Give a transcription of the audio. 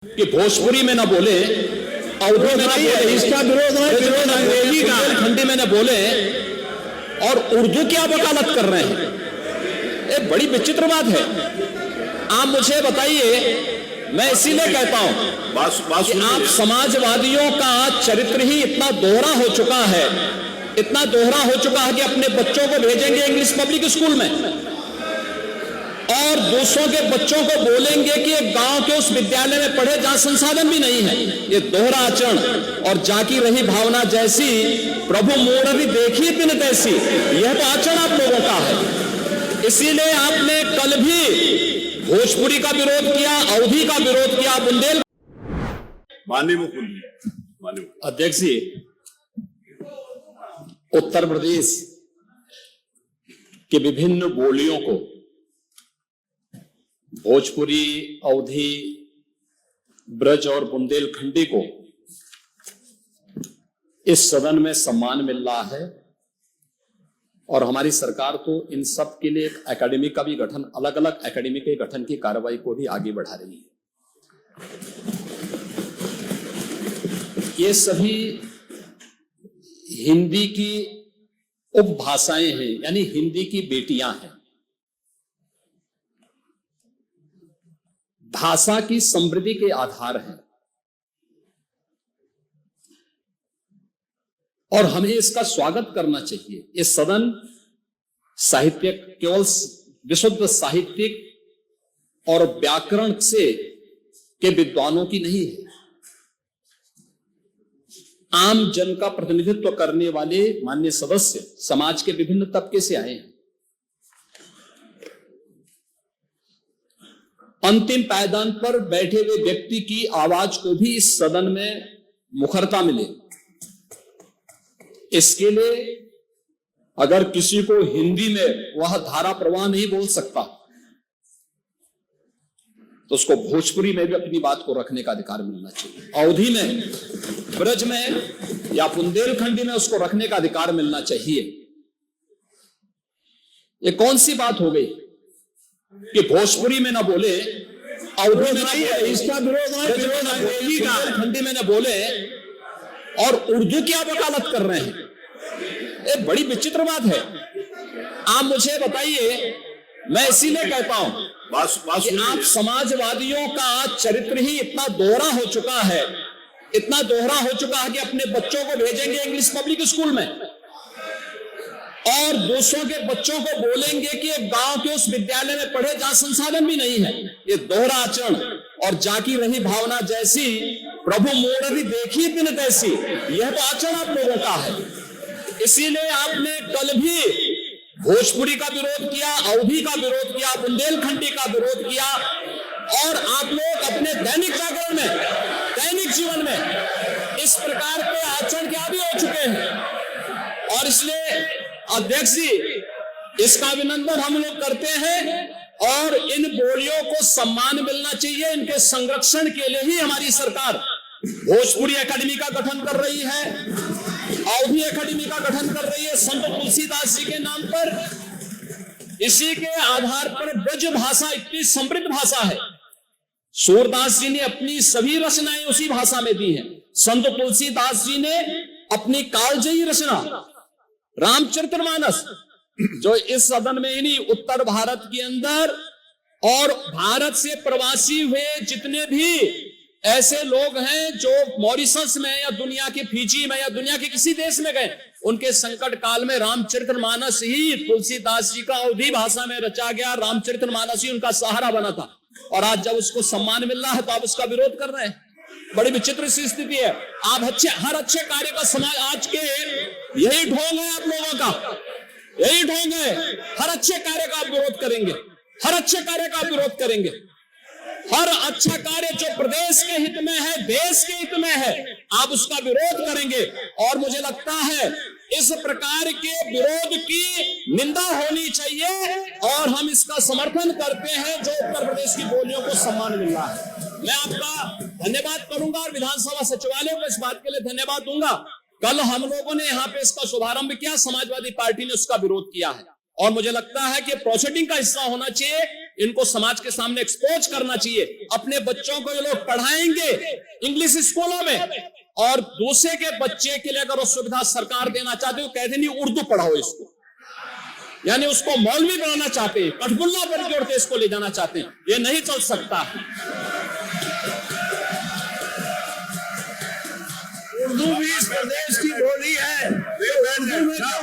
कि भोजपुरी में ना बोले, अवधी में ना बोले, इसका विरोध है, विरोध अंग्रेजी का, खंडी में ना बोले और उर्दू क्या वकालत कर रहे हैं। ये बड़ी विचित्र बात है। आप मुझे बताइए, मैं इसीलिए कहता हूं कि आप समाजवादियों का चरित्र ही इतना दोहरा हो चुका है, इतना दोहरा हो चुका है कि अपने बच्चों को भेजेंगे इंग्लिश पब्लिक स्कूल में और दूसरों के बच्चों को बोलेंगे कि एक गांव के उस विद्यालय में पढ़े जहां संसाधन भी नहीं है। ये दोहरा आचरण और जाकी रही भावना जैसी प्रभु मूर्ति देखी बिन तैसी, यह तो आचरण आप लोगों का है। इसीलिए आपने कल भी भोजपुरी का विरोध किया, अवधी का विरोध किया, बुंदेल। माननीय मुख्यमंत्री, अध्यक्ष जी, उत्तर प्रदेश के विभिन्न बोलियों को, भोजपुरी, अवधी, ब्रज और बुंदेलखंडी को इस सदन में सम्मान मिल रहा है और हमारी सरकार तो इन सब के लिए एक एकेडमी का भी गठन, अलग अलग एकेडमी के गठन की कार्रवाई को भी आगे बढ़ा रही है। ये सभी हिंदी की उपभाषाएं हैं, यानी हिंदी की बेटियां हैं। भाषा की समृद्धि के आधार हैं और हमें इसका स्वागत करना चाहिए। ये सदन साहित्य केवल विशुद्ध साहित्यिक और व्याकरण से के विद्वानों की नहीं है, आम जन का प्रतिनिधित्व करने वाले माननीय सदस्य समाज के विभिन्न तबके से आए हैं। अंतिम पायदान पर बैठे हुए व्यक्ति की आवाज को भी इस सदन में मुखरता मिले, इसके लिए अगर किसी को हिंदी में वह धारा प्रवाह नहीं बोल सकता तो उसको भोजपुरी में भी अपनी बात को रखने का अधिकार मिलना चाहिए। अवधी में, ब्रज में या बुंदेलखंडी में उसको रखने का अधिकार मिलना चाहिए। ये कौन सी बात हो गई कि भोजपुरी में ना बोले, अवधी में ना बोले, इसका विरोध है, विरोध अंग्रेजी का, खंडी में ना बोले और उर्दू क्या वकालत कर रहे हैं। ये बड़ी विचित्र बात है। आप मुझे बताइए, मैं इसीलिए कहता हूं कि आप समाजवादियों का चरित्र ही इतना दोहरा हो चुका है, इतना दोहरा हो चुका है कि अपने बच्चों को भेजेंगे इंग्लिश पब्लिक स्कूल में और दूसरों के बच्चों को बोलेंगे कि एक गांव के उस विद्यालय में पढ़े जहां संसाधन भी नहीं है। ये दोहरा आचरण और जाकी रही भावना जैसी प्रभु मूर्ति देखी बिन तैसी, यह तो आचरण आप लोगों का है। इसीलिए आपने कल भी भोजपुरी का विरोध किया, अवधी का विरोध किया, बुंदेलखंडी का विरोध किया और आप लोग अपने दैनिक जागरण में, दैनिक जीवन में इस प्रकार के आचरण के आदी हो चुके हैं। और इसलिए अध्यक्ष जी, इसका अभिनंदन हम लोग करते हैं और इन बोलियों को सम्मान मिलना चाहिए। इनके संरक्षण के लिए ही हमारी सरकार भोजपुरी एकेडमी का गठन कर रही है, अवधी एकेडमी का गठन कर रही है संत तुलसीदास जी के नाम पर। इसी के आधार पर ब्रज भाषा इतनी समृद्ध भाषा है। सूरदास जी ने अपनी सभी रचनाएं उसी भाषा में दी हैं। संत तुलसीदास जी ने अपनी कालजयी रचना रामचरितमानस, जो इस सदन में इन्हीं उत्तर भारत के अंदर और भारत से प्रवासी हुए जितने भी ऐसे लोग हैं जो मॉरिशस में या दुनिया के फिजी में या दुनिया के किसी देश में गए, उनके संकट काल में रामचरितमानस ही तुलसीदास जी का अवधी भाषा में रचा गया रामचरितमानस ही उनका सहारा बना था। और आज जब उसको सम्मान मिल रहा है तो आप उसका विरोध कर रहे हैं। बड़ी विचित्र सी स्थिति है। आप हर अच्छे कार्य का समाज, आज के यही ढोंग है आप लोगों का, यही ढोंग है। हर अच्छे कार्य का आप विरोध करेंगे, हर अच्छे कार्य का आप विरोध करेंगे। हर अच्छा कार्य जो प्रदेश के हित में है, देश के हित में है, आप उसका विरोध करेंगे। और मुझे लगता है इस प्रकार के विरोध की निंदा होनी चाहिए और हम इसका समर्थन करते हैं जो उत्तर प्रदेश की बोलियों को सम्मान मिल रहा है। मैं आपका धन्यवाद करूंगा और विधानसभा सचिवालय को इस बात के लिए धन्यवाद दूंगा। कल हम लोगों ने यहाँ पे इसका शुभारंभ किया, समाजवादी पार्टी ने उसका विरोध किया है और मुझे लगता है कि प्रोसीडिंग का हिस्सा होना चाहिए, इनको समाज के सामने एक्सपोज करना चाहिए। अपने बच्चों को ये लोग पढ़ाएंगे इंग्लिश स्कूलों में, और दूसरे के बच्चे के लिए अगर वो सुविधा सरकार देना चाहते हो, कहते नहीं उर्दू पढ़ाओ इसको, यानी उसको मौलवी बनाना चाहते हैं, कठपुल्ला पर जोड़ते इसको ले जाना चाहते हैं। ये नहीं चल सकता। उर्दू भी इस प्रदेश